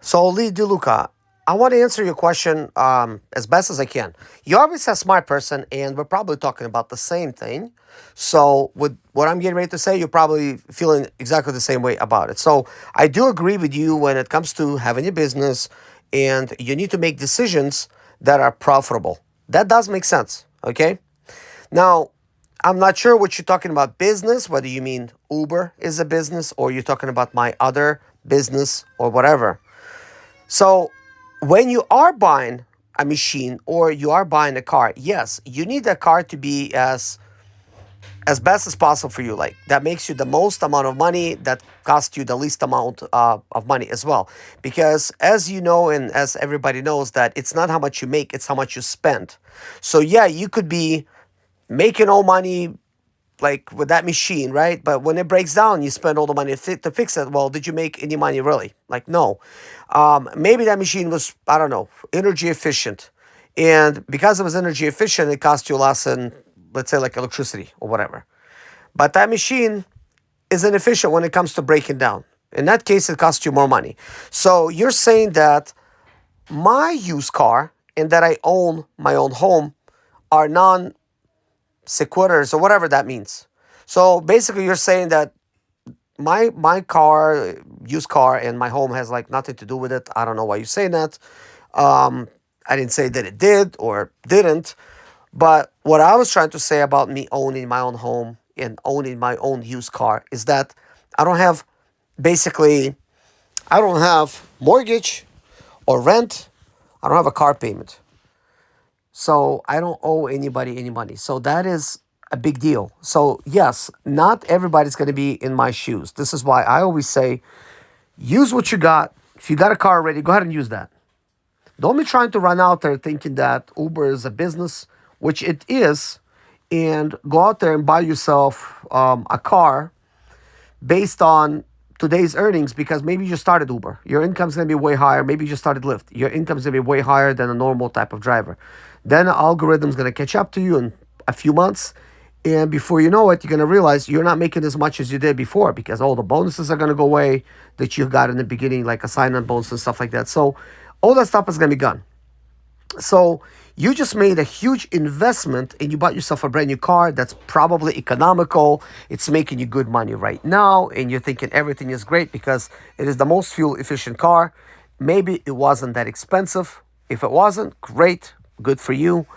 So, Lee DeLuca, I want to answer your question as best as I can. You're obviously a smart person, and we're probably talking about the same thing. So, with what I'm getting ready to say, you're probably feeling exactly the same way about it. So, I do agree with you when it comes to having a business, and you need to make decisions that are profitable. That does make sense. Okay. Now, I'm not sure what you're talking about business, whether you mean Uber is a business or you're talking about my other business or whatever. So, when you are buying a machine or you are buying a car, yes, you need that car to be as best as possible for you. Like that makes you the most amount of money that costs you the least amount of money as well. Because as you know, and as everybody knows, that it's not how much you make, it's how much you spend. So yeah, you could be making all money like with that machine, right? But when it breaks down, you spend all the money to fix it. Well, did you make any money really? Like, no. Maybe that machine was, I don't know, energy efficient. And because it was energy efficient, it cost you less than, let's say, like electricity or whatever. But that machine is inefficient when it comes to breaking down. In that case, it costs you more money. So you're saying that my used car and that I own my own home are non sequiturs or whatever that means. So basically, you're saying that my car, used car, and my home has like nothing to do with it. I don't know why you're saying that. Um, I didn't say that it did or didn't, but what I was trying to say about me owning my own home and owning my own used car is that I don't have basically I don't have mortgage or rent. I don't have a car payment. So I don't owe anybody any money. So that is a big deal. So yes, not everybody's going to be in my shoes. This is why I always say use what you got. If you got a car already, go ahead and use that. Don't be trying to run out there thinking that Uber is a business, which it is, and go out there and buy yourself a car based on today's earnings because maybe you just started Uber. Your income's going to be way higher. Maybe you just started Lyft. Your income's going to be way higher than a normal type of driver. Then the algorithm's going to catch up to you in a few months. And before you know it, you're going to realize you're not making as much as you did before because all the bonuses are going to go away that you got in the beginning, like a sign on bonus and stuff like that. So all that stuff is going to be gone. So you just made a huge investment and you bought yourself a brand new car that's probably economical. It's making you good money right now. And you're thinking everything is great because it is the most fuel efficient car. Maybe it wasn't that expensive. If it wasn't, great, good for you.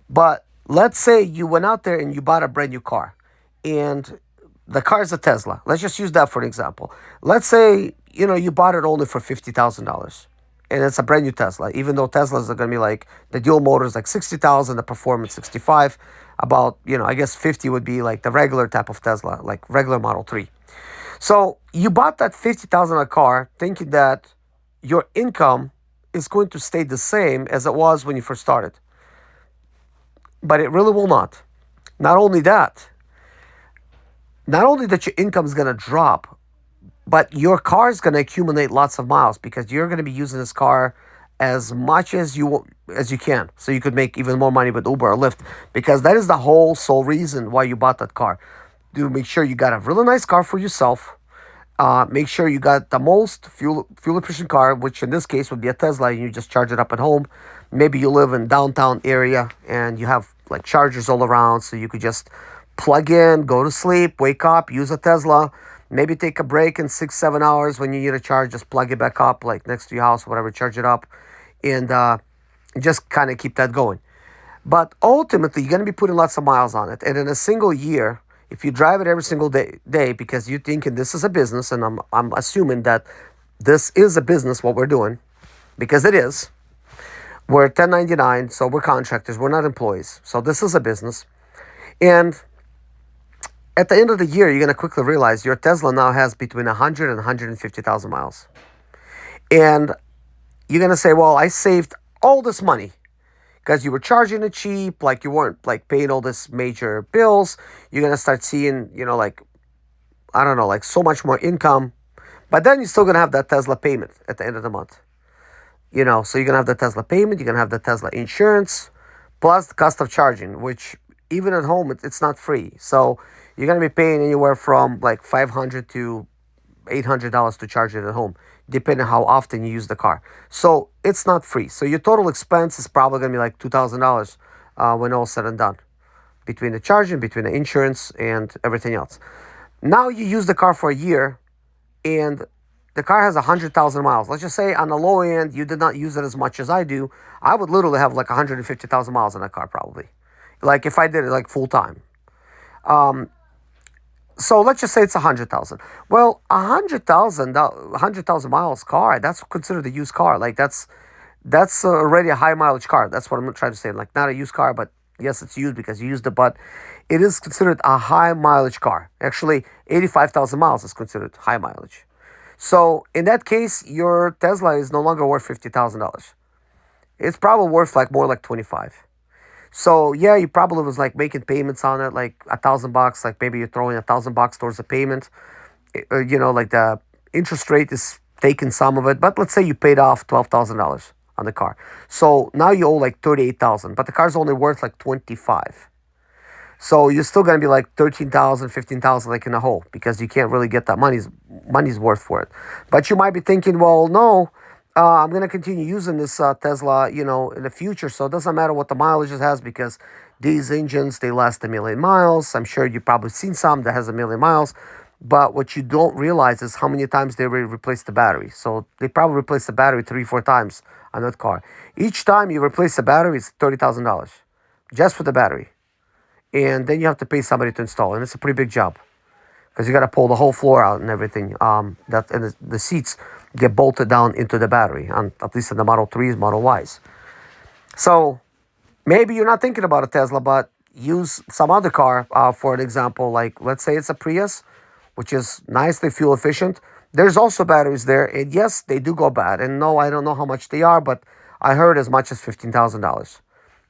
But let's say you went out there and you bought a brand new car and the car is a Tesla. Let's just use that for an example. Let's say, you bought it only for $50,000 and it's a brand new Tesla, even though Teslas are going to be like the dual motors like 60,000, the performance 65, about, I guess 50 would be like the regular type of Tesla, like regular Model 3. So you bought that 50,000 car thinking that your income is going to stay the same as it was when you first started. But it really will not. Not only that, not only that your income is going to drop, but your car is going to accumulate lots of miles because you're going to be using this car as much as you can, so you could make even more money with Uber or Lyft, because that is the whole sole reason why you bought that car. To make sure you got a really nice car for yourself. Make sure you got the most fuel efficient car, which in this case would be a Tesla, and you just charge it up at home. Maybe you live in downtown area and you have like chargers all around, so you could just plug in, go to sleep, wake up, use a Tesla. Maybe take a break in 6-7 hours when you need a charge. Just plug it back up, like next to your house, whatever. Charge it up, and just kind of keep that going. But ultimately, you're going to be putting lots of miles on it. And in a single year, if you drive it every single day because you're thinking this is a business, and I'm assuming that this is a business, what we're doing, because it is. We're 1099, so we're contractors. We're not employees. So this is a business. And at the end of the year, you're going to quickly realize your Tesla now has between 100 and 150,000 miles. And you're going to say, well, I saved all this money because you were charging it cheap, like you weren't like paying all this major bills. You're going to start seeing, like, I don't know, like so much more income. But then you're still going to have that Tesla payment at the end of the month. So you're going to have the Tesla payment, you're going to have the Tesla insurance, plus the cost of charging, which even at home, it's not free. So you're going to be paying anywhere from like $500 to $800 to charge it at home. depending on how often you use the car. So it's not free. So your total expense is probably gonna be like $2,000 when all said and done, between the charging, between the insurance, and everything else. Now you use the car for a year, and the car has 100,000 miles. Let's just say on the low end, you did not use it as much as I do. I would literally have like 150,000 miles on that car probably. Like if I did it like full time. So let's just say it's 100,000. Well, 100,000 miles car, that's considered a used car. Like that's already a high mileage car. That's what I'm trying to say. Like not a used car, but yes, it's used because you used it, but it is considered a high mileage car. Actually, 85,000 miles is considered high mileage. So in that case, your Tesla is no longer worth $50,000. It's probably worth like more like 25. So yeah, you probably was like making payments on it, like $1,000. Like maybe you're throwing $1,000 towards the payment. Like the interest rate is taking some of it. But let's say you paid off $12,000 on the car. So now you owe like 38,000, but the car's only worth like 25. So you're still gonna be like 13,000, 15,000, like in a hole, because you can't really get that money's worth for it. But you might be thinking, well, no, I'm gonna continue using this Tesla, in the future. So it doesn't matter what the mileage it has, because these engines, they last a million miles. I'm sure you've probably seen some that has a million miles. But what you don't realize is how many times they replace the battery. So they probably replace the battery 3, 4 times on that car. Each time you replace the battery, it's $30,000 just for the battery, and then you have to pay somebody to install, and it's a pretty big job because you got to pull the whole floor out and everything. That and the seats get bolted down into the battery, on at least in the Model 3s, Model Ys. So maybe you're not thinking about a Tesla, but use some other car for an example. Like let's say it's a Prius, which is nicely fuel efficient. There's also batteries there, and yes, they do go bad. And no, I don't know how much they are, but I heard as much as $15,000,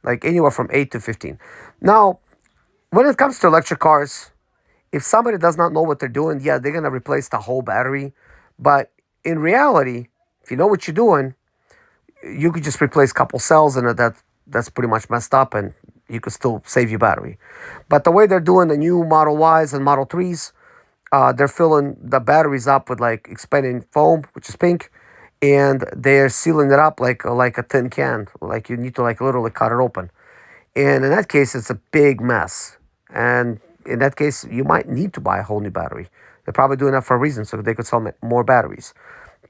like anywhere from 8 to 15. Now, when it comes to electric cars, if somebody does not know what they're doing, yeah, they're gonna replace the whole battery. But in reality, if you know what you're doing, you could just replace a couple cells in it that's pretty much messed up, and you could still save your battery. But the way they're doing the new Model Ys and Model 3s, they're filling the batteries up with like expanding foam, which is pink, and they're sealing it up like a tin can. Like you need to like literally cut it open. And in that case, it's a big mess. And in that case, you might need to buy a whole new battery. They're probably doing that for a reason, so they could sell more batteries.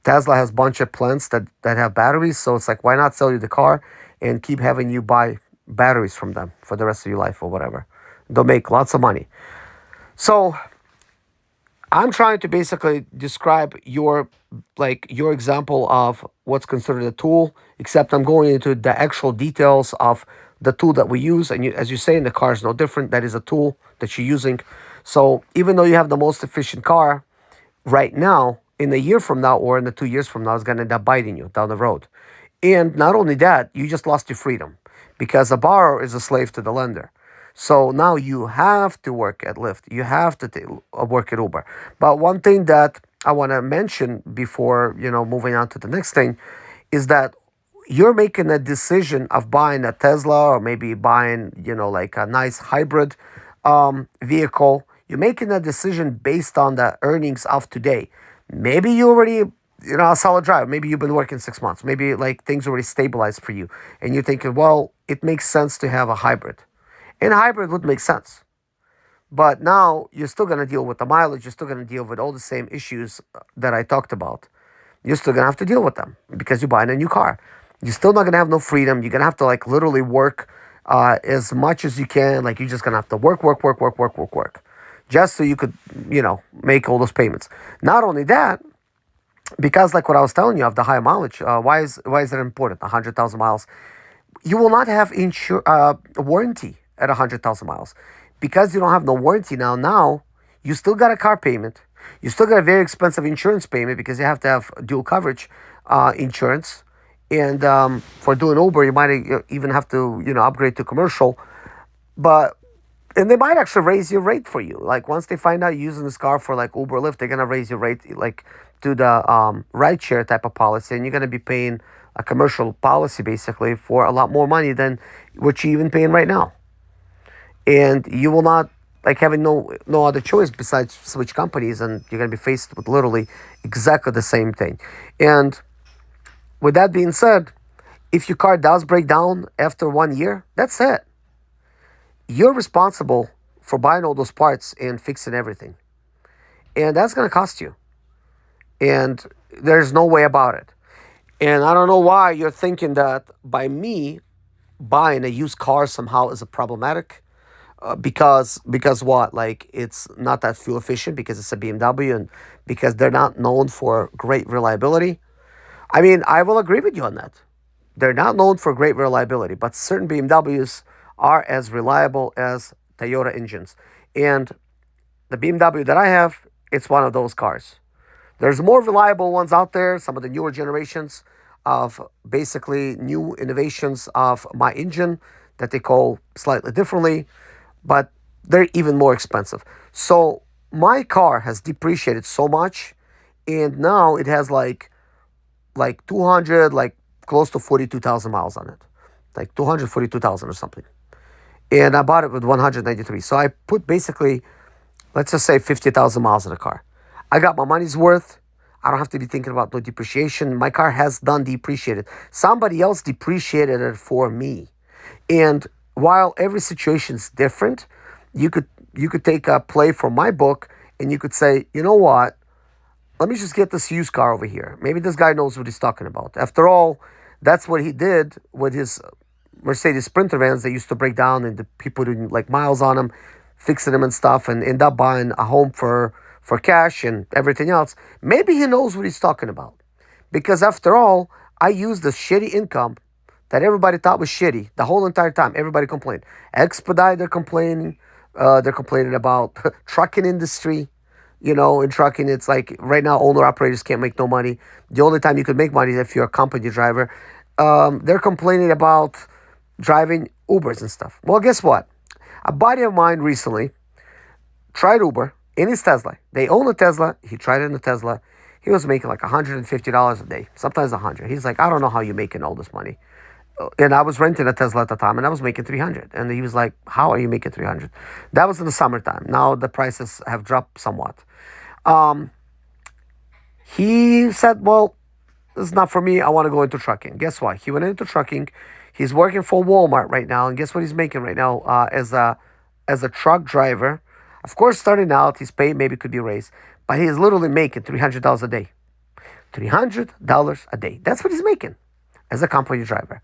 Tesla has a bunch of plants that have batteries, so it's like, why not sell you the car and keep having you buy batteries from them for the rest of your life or whatever? They'll make lots of money. So I'm trying to basically describe your example of what's considered a tool, except I'm going into the actual details of the tool that we use. And as you say, in the car is no different. That is a tool that you're using. So even though you have the most efficient car right now, in a year from now or in the 2 years from now, it's going to end up biting you down the road. And not only that, you just lost your freedom, because a borrower is a slave to the lender. So now you have to work at Lyft. You have to work at Uber. But one thing that I want to mention before, moving on to the next thing, is that you're making a decision of buying a Tesla, or maybe buying, like a nice hybrid vehicle. You're making a decision based on the earnings of today. Maybe you already, a solid drive. Maybe you've been working 6 months. Maybe like things already stabilized for you. And you're thinking, well, it makes sense to have a hybrid. And a hybrid would make sense. But now you're still going to deal with the mileage. You're still going to deal with all the same issues that I talked about. You're still going to have to deal with them because you're buying a new car. You're still not going to have no freedom. You're going to have to like literally work as much as you can. Like you're just going to have to work, just so you could, make all those payments. Not only that, because like what I was telling you of the high mileage, why is it important? 100,000 miles. You will not have warranty at 100,000 miles, because you don't have no warranty now. Now you still got a car payment. You still got a very expensive insurance payment, because you have to have dual coverage insurance. And for doing Uber, you might even have to upgrade to commercial. But and they might actually raise your rate for you. Like once they find out you're using this car for like Uber, Lyft, they're gonna raise your rate like to the rideshare type of policy, and you're gonna be paying a commercial policy basically for a lot more money than what you're even paying right now. And you will not like having no other choice besides switch companies, and you're gonna be faced with literally exactly the same thing. And with that being said, if your car does break down after 1 year, that's it. You're responsible for buying all those parts and fixing everything, and that's gonna cost you. And there's no way about it. And I don't know why you're thinking that by me buying a used car somehow is a problematic. Because what? Like it's not that fuel efficient because it's a BMW and because they're not known for great reliability. I mean, I will agree with you on that. They're not known for great reliability, but certain BMWs are as reliable as Toyota engines. And the BMW that I have, it's one of those cars. There's more reliable ones out there, some of the newer generations of basically new innovations of my engine that they call slightly differently, but they're even more expensive. So my car has depreciated so much, and now it has like 200, like close to 42,000 miles on it, like 242,000 or something. And I bought it with 193. So I put basically, let's just say 50,000 miles in the car. I got my money's worth. I don't have to be thinking about no depreciation. My car has done depreciated. Somebody else depreciated it for me. And while every situation is different, you could you could take a play from my book and you could say, you know what? Let me just get this used car over here. Maybe this guy knows what he's talking about. After all, that's what he did with his Mercedes Sprinter vans that used to break down and the people didn't like miles on them, fixing them and stuff, and end up buying a home for cash and everything else. Maybe he knows what he's talking about. Because after all, I used the shitty income that everybody thought was shitty the whole entire time. Everybody complained. Expedite, they're complaining. They're complaining about trucking industry. In trucking, it's like right now, owner operators can't make no money. The only time you could make money is if you're a company driver. They're complaining about driving Ubers and stuff. Well, guess what? A buddy of mine recently tried Uber in his Tesla. They own a Tesla. He tried it in the Tesla. He was making like $150 a day, sometimes 100. He's like, I don't know how you're making all this money. And I was renting a Tesla at the time, and I was making 300. And he was like, "How are you making 300?" That was in the summertime. Now the prices have dropped somewhat. Um, he said, "Well, this is not for me. I want to go into trucking." Guess what? He went into trucking. He's working for Walmart right now, and guess what he's making right now as a truck driver. Of course, starting out, his pay maybe could be raised, but he's literally making $300 a day. $300 a day. That's what he's making as a company driver.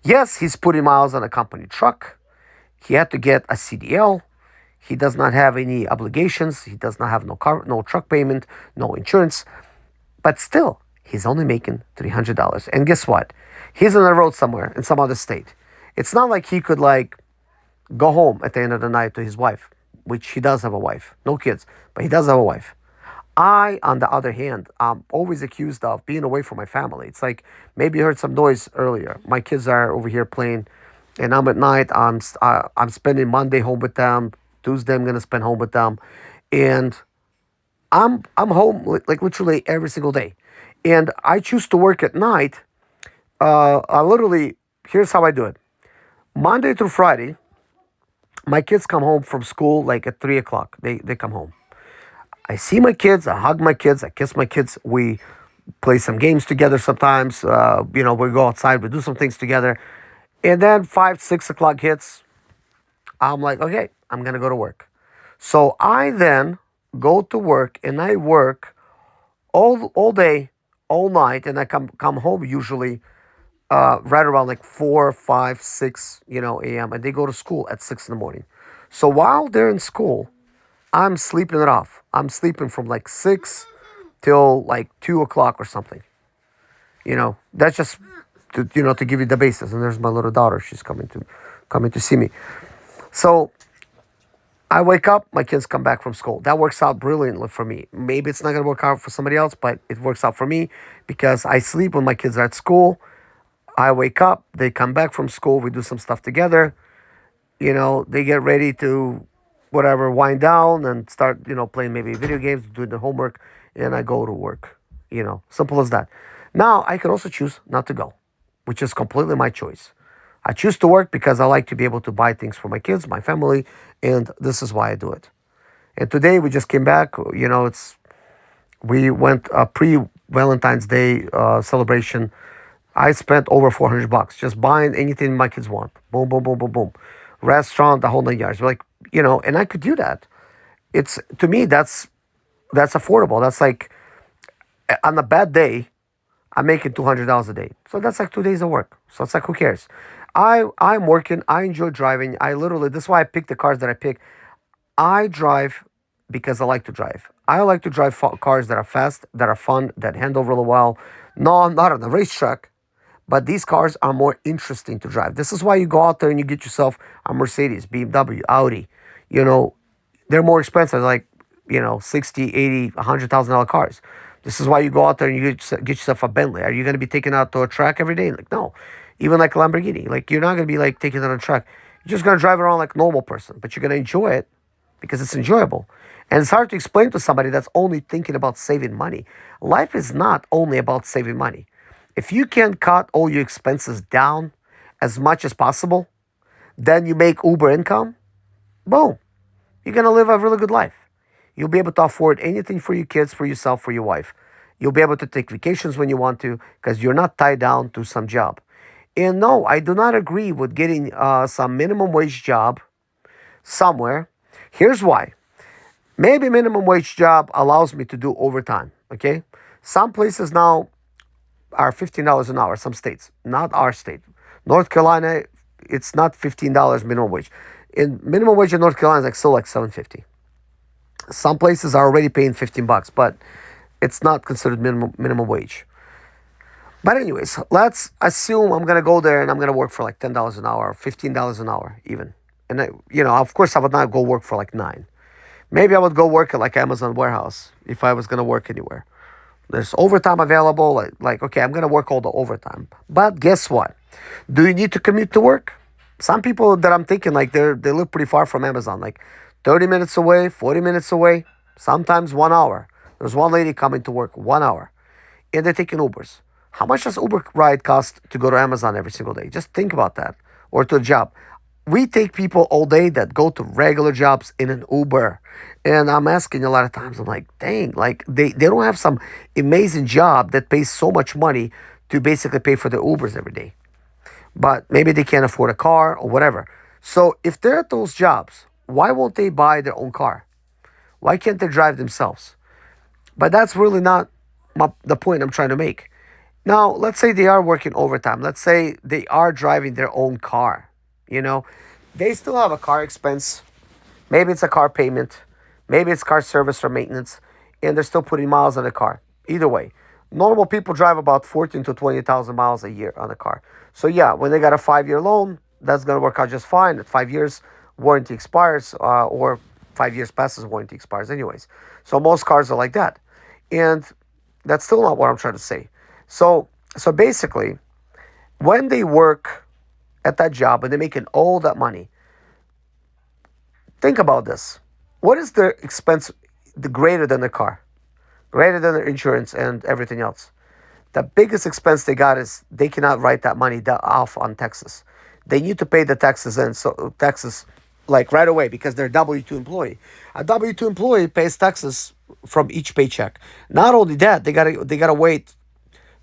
Yes, he's putting miles on a company truck. He had to get a CDL. He does not have any obligations. He does not have no car, no truck payment, no insurance. But still, he's only making $300. And guess what? He's on the road somewhere in some other state. It's not like he could like go home at the end of the night to his wife, which he does have a wife, no kids, but he does have a wife. I, on the other hand, I'm always accused of being away from my family. It's like maybe you heard some noise earlier. My kids are over here playing, and I'm at night. I'm spending Monday home with them. Tuesday I'm gonna spend home with them, and I'm home like literally every single day, and I choose to work at night. I literally Here's how I do it. Monday through Friday, my kids come home from school like at 3 o'clock. They come home. I see my kids, I hug my kids, I kiss my kids. We play some games together sometimes. We go outside, we do some things together. And then 5, 6 o'clock hits. I'm like, okay, I'm gonna go to work. So I then go to work and I work all day, all night, and I come home usually right around like 4, 5, 6 a.m. And they go to school at 6 in the morning. So while they're in school, I'm sleeping it off. I'm sleeping from like 6 till like 2 o'clock or something. That's just to give you the basis. And there's my little daughter. She's coming to see me. So I wake up, my kids come back from school. That works out brilliantly for me. Maybe it's not gonna work out for somebody else, but it works out for me because I sleep when my kids are at school. I wake up, they come back from school, we do some stuff together. They get ready to whatever, wind down and start, playing maybe video games, doing the homework, and I go to work. Simple as that. Now, I could also choose not to go, which is completely my choice. I choose to work because I like to be able to buy things for my kids, my family, and this is why I do it. And today we just came back. It's we went a pre Valentine's Day celebration. I spent over $400 just buying anything my kids want. Boom, boom, boom, boom, boom. Restaurant, the whole 9 yards. We're like, and I could do that. It's to me that's affordable. That's like on a bad day, I'm making $200 a day. So that's like 2 days of work. So it's like who cares? I'm working. I enjoy driving. I literally this is why I pick the cars that I pick. I drive because I like to drive. I like to drive cars that are fast, that are fun, that handle really well. No, I'm not on a racetrack, but these cars are more interesting to drive. This is why you go out there and you get yourself a Mercedes, BMW, Audi. You know, they're more expensive, like, 60, 80, $100,000 cars. This is why you go out there and you get yourself a Bentley. Are you going to be taken out to a track every day? Like, no. Even like a Lamborghini. Like, you're not going to be like taking it on a track. You're just going to drive around like a normal person, but you're going to enjoy it because it's enjoyable. And it's hard to explain to somebody that's only thinking about saving money. Life is not only about saving money. If you can cut all your expenses down as much as possible, then you make Uber income, boom, you're going to live a really good life. You'll be able to afford anything for your kids, for yourself, for your wife. You'll be able to take vacations when you want to because you're not tied down to some job. And no, I do not agree with getting some minimum wage job somewhere. Here's why. Maybe minimum wage job allows me to do overtime. Okay. Some places now are $15 an hour, some states, not our state. North Carolina, it's not $15 minimum wage. In minimum wage in North Carolina is like still like 750. Some places are already paying $15, but it's not considered minimum wage. But anyways, let's assume I'm gonna go there and I'm gonna work for like $10 an hour, $15 an hour even. And of course I would not go work for like nine. Maybe I would go work at like Amazon warehouse if I was gonna work anywhere. There's overtime available. Okay, I'm gonna work all the overtime. But guess what? Do you need to commute to work? Some people that I'm thinking like they live pretty far from Amazon, like 30 minutes away, 40 minutes away, sometimes 1 hour. There's one lady coming to work 1 hour, and they're taking Ubers. How much does Uber ride cost to go to Amazon every single day? Just think about that, or to a job. We take people all day that go to regular jobs in an Uber. And I'm asking a lot of times, I'm like, dang, like they don't have some amazing job that pays so much money to basically pay for their Ubers every day. But maybe they can't afford a car or whatever. So if they're at those jobs, why won't they buy their own car? Why can't they drive themselves? But that's really not the point I'm trying to make. Now, let's say they are working overtime. Let's say they are driving their own car. You know, they still have a car expense. Maybe it's a car payment. Maybe it's car service or maintenance. And they're still putting miles on the car. Either way, normal people drive about 14 to 20,000 miles a year on a car. So yeah, when they got a 5-year loan, that's going to work out just fine. At 5 years, warranty expires, or 5 years passes, warranty expires anyways. So most cars are like that. And that's still not what I'm trying to say. So basically, when they work at that job and they're making all that money, think about this. What is their expense greater than the car, greater than their insurance and everything else? The biggest expense they got is they cannot write that money off on taxes. They need to pay the taxes in, so taxes like right away because they're a W-2 employee. A W-2 employee pays taxes from each paycheck. Not only that, they gotta wait.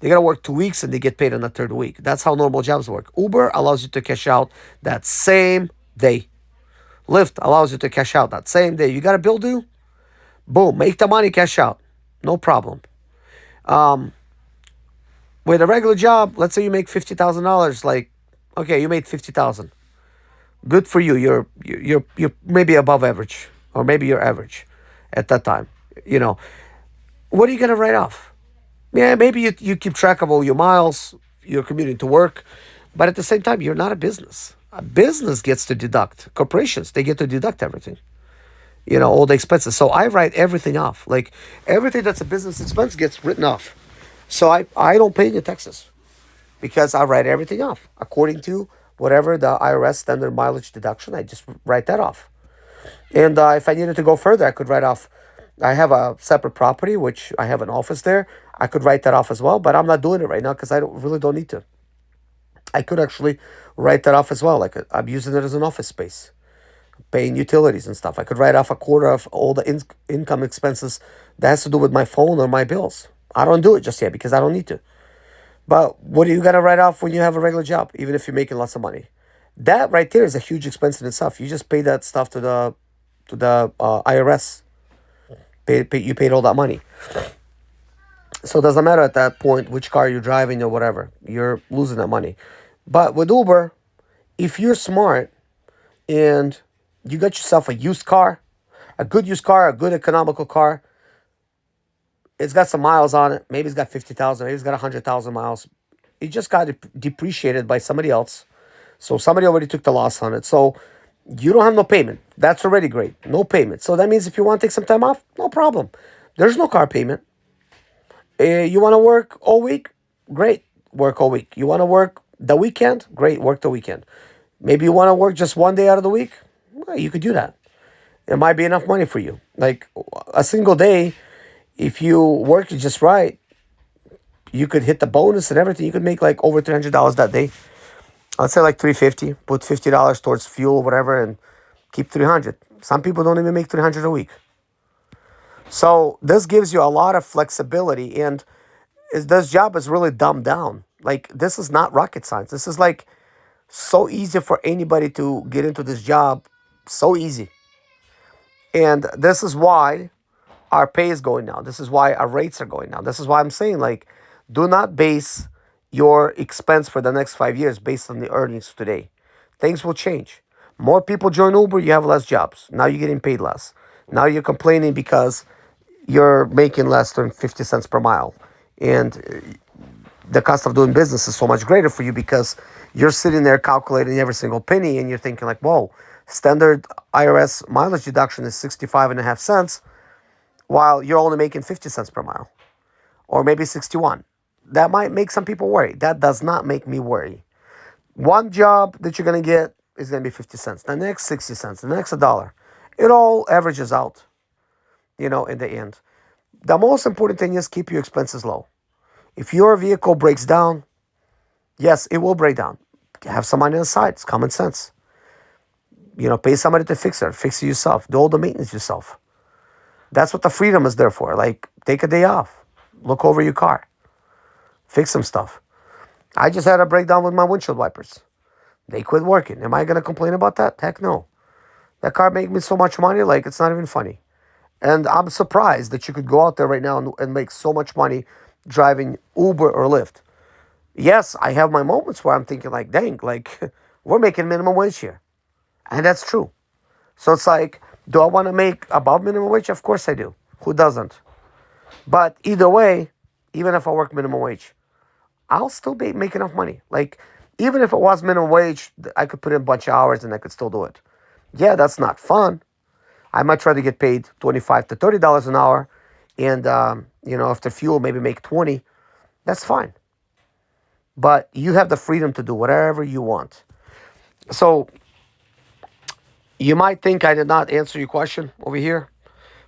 They gotta work 2 weeks and they get paid on the third week. That's how normal jobs work. Uber allows you to cash out that same day. Lyft allows you to cash out that same day. You got a bill due? Boom, make the money, cash out. No problem. With a regular job, let's say you make $50,000. Like, okay, you made 50,000. Good for you. You're maybe above average, or maybe you're average at that time. You know, what are you gonna write off? Yeah, maybe you keep track of all your miles. You're commuting to work, but at the same time, you're not a business. A business gets to deduct. Corporations, they get to deduct everything. All the expenses. So I write everything off. Like everything that's a business expense gets written off. So I don't pay any taxes because I write everything off according to whatever the IRS standard mileage deduction. I just write that off. And if I needed to go further, I could write off. I have a separate property, which I have an office there. I could write that off as well, but I'm not doing it right now because really don't need to. I could actually write that off as well. Like I'm using it as an office space, paying utilities and stuff. I could write off a quarter of all the income expenses that has to do with my phone or my bills. I don't do it just yet because I don't need to. But what do you got to write off when you have a regular job, even if you're making lots of money? That right there is a huge expense in itself. You just pay that stuff to the IRS. You paid all that money. So it doesn't matter at that point which car you're driving or whatever. You're losing that money. But with Uber, if you're smart and you got yourself a used car, a good used car, a good economical car, it's got some miles on it. Maybe it's got 50,000, maybe it's got 100,000 miles. It just got depreciated by somebody else. So somebody already took the loss on it. So you don't have no payment. That's already great. No payment. So that means if you want to take some time off, no problem. There's no car payment. You want to work all week? Great. Work all week. You want to work the weekend? Great. Work the weekend. Maybe you want to work just one day out of the week? Well, you could do that. It might be enough money for you. Like a single day, if you work it just right, you could hit the bonus and everything. You could make like over $300 that day. Let's say like 350. Put $50 towards fuel, whatever, and keep 300. Some people don't even make 300 a week. So this gives you a lot of flexibility, and this job is really dumbed down. Like this is not rocket science. This is like so easy for anybody to get into this job. So easy. And this is why our pay is going down. This is why our rates are going down. This is why I'm saying, like, do not base your expense for the next 5 years based on the earnings today. Things will change. More people join Uber, you have less jobs. Now you're getting paid less. Now you're complaining because you're making less than 50 cents per mile. And the cost of doing business is so much greater for you because you're sitting there calculating every single penny and you're thinking like, whoa, standard IRS mileage deduction is 65 and a half cents while you're only making 50 cents per mile or maybe 61. That might make some people worry. That does not make me worry. One job that you're going to get is going to be 50 cents. The next 60 cents, the next a dollar. It all averages out, in the end. The most important thing is keep your expenses low. If your vehicle breaks down, yes, it will break down. Have some money on the side. It's common sense. Pay somebody to fix it. Fix it yourself. Do all the maintenance yourself. That's what the freedom is there for. Like, take a day off. Look over your car. Fix some stuff. I just had a breakdown with my windshield wipers. They quit working. Am I going to complain about that? Heck no. That car made me so much money, like, it's not even funny. And I'm surprised that you could go out there right now and make so much money driving Uber or Lyft. Yes, I have my moments where I'm thinking like, dang, like, we're making minimum wage here. And that's true. So it's like, do I want to make above minimum wage? Of course I do. Who doesn't? But either way, even if I work minimum wage, I'll still make enough money. Like, even if it was minimum wage, I could put in a bunch of hours and I could still do it. Yeah, that's not fun. I might try to get paid $25 to $30 an hour. And, after fuel, maybe make 20. That's fine. But you have the freedom to do whatever you want. So you might think I did not answer your question over here,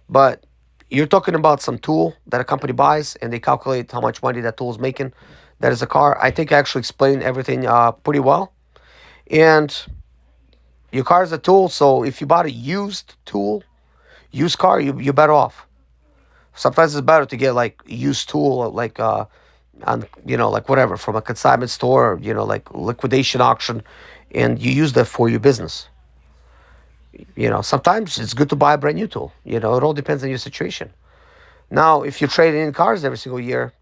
but you're talking about some tool that a company buys and they calculate how much money that tool is making. That is a car. I think I actually explained everything pretty well. And your car is a tool, so if you bought a used car, you're better off. Sometimes it's better to get like a used tool, like like whatever from a consignment store, like liquidation auction, and you use that for your business. Sometimes it's good to buy a brand new tool. It all depends on your situation. Now, if you're trading in cars every single year,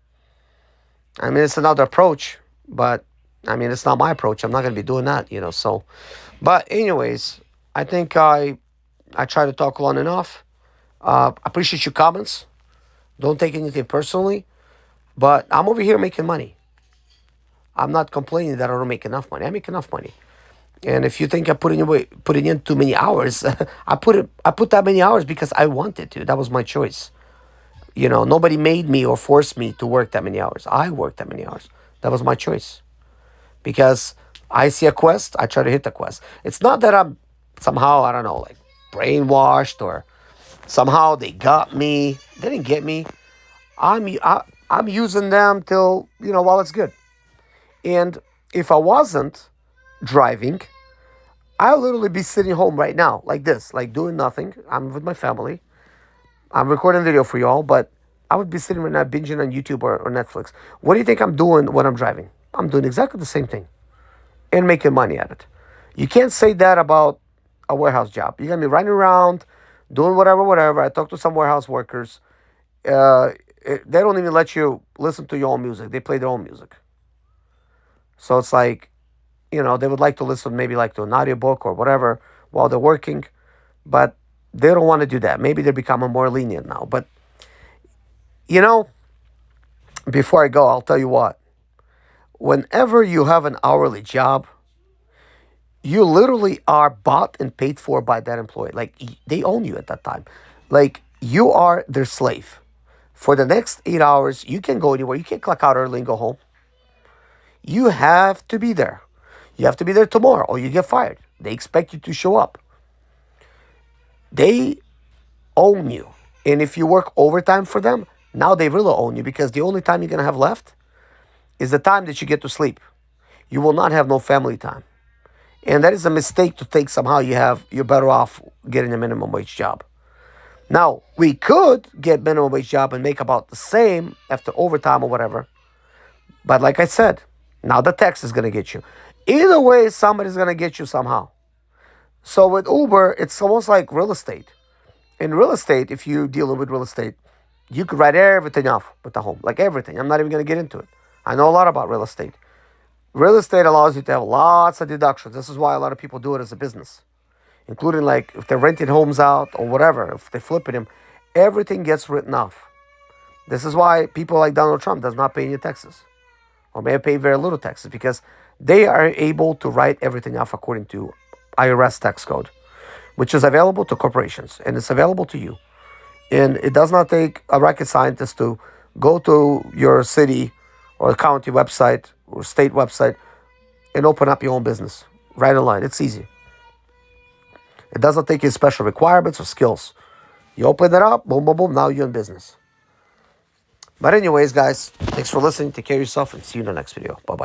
I mean, it's another approach, but I mean, it's not my approach. I'm not going to be doing that, so. But anyways, I think I try to talk long enough. Appreciate your comments. Don't take anything personally, but I'm over here making money. I'm not complaining that I don't make enough money. I make enough money. And if you think I'm putting in too many hours, I put that many hours because I wanted to. That was my choice. Nobody made me or forced me to work that many hours. I worked that many hours. That was my choice. Because I see a quest, I try to hit the quest. It's not that I'm somehow, I don't know, like brainwashed or somehow they got me. They didn't get me. I'm using them till, while it's good. And if I wasn't driving, I'll literally be sitting home right now, like this, like doing nothing. I'm with my family. I'm recording video for y'all, but I would be sitting right now binging on YouTube or Netflix. What do you think I'm doing when I'm driving? I'm doing exactly the same thing and making money at it. You can't say that about a warehouse job. You're gonna be running around, doing whatever, whatever. I talked to some warehouse workers. Uh, they don't even let you listen to your own music. They play their own music. So it's like, they would like to listen maybe like to an audiobook or whatever while they're working, but they don't want to do that. Maybe they're becoming more lenient now. But, you know, before I go, I'll tell you what. Whenever you have an hourly job, you literally are bought and paid for by that employee. Like they own you at that time. Like you are their slave. For the next 8 hours, you can go anywhere. You can't clock out early and go home. You have to be there. You have to be there tomorrow or you get fired. They expect you to show up. They own you. And if you work overtime for them, now they really own you because the only time you're going to have left is the time that you get to sleep. You will not have no family time. And that is a mistake to think somehow you're better off getting a minimum wage job. Now, we could get minimum wage job and make about the same after overtime or whatever. But like I said, now the tax is going to get you. Either way, somebody's going to get you somehow. So with Uber, it's almost like real estate. In real estate, if you're dealing with real estate, you could write everything off with the home, like everything. I'm not even going to get into it. I know a lot about real estate. Real estate allows you to have lots of deductions. This is why a lot of people do it as a business, including like if they're renting homes out or whatever, if they're flipping them, everything gets written off. This is why people like Donald Trump does not pay any taxes or may pay very little taxes because they are able to write everything off according to IRS tax code, which is available to corporations and it's available to you. And it does not take a rocket scientist to go to your city or county website or state website and open up your own business right online. It's easy. It doesn't take you special requirements or skills. You open it up, boom, boom, boom, now you're in business. But anyways, guys, thanks for listening. Take care of yourself and see you in the next video. Bye-bye.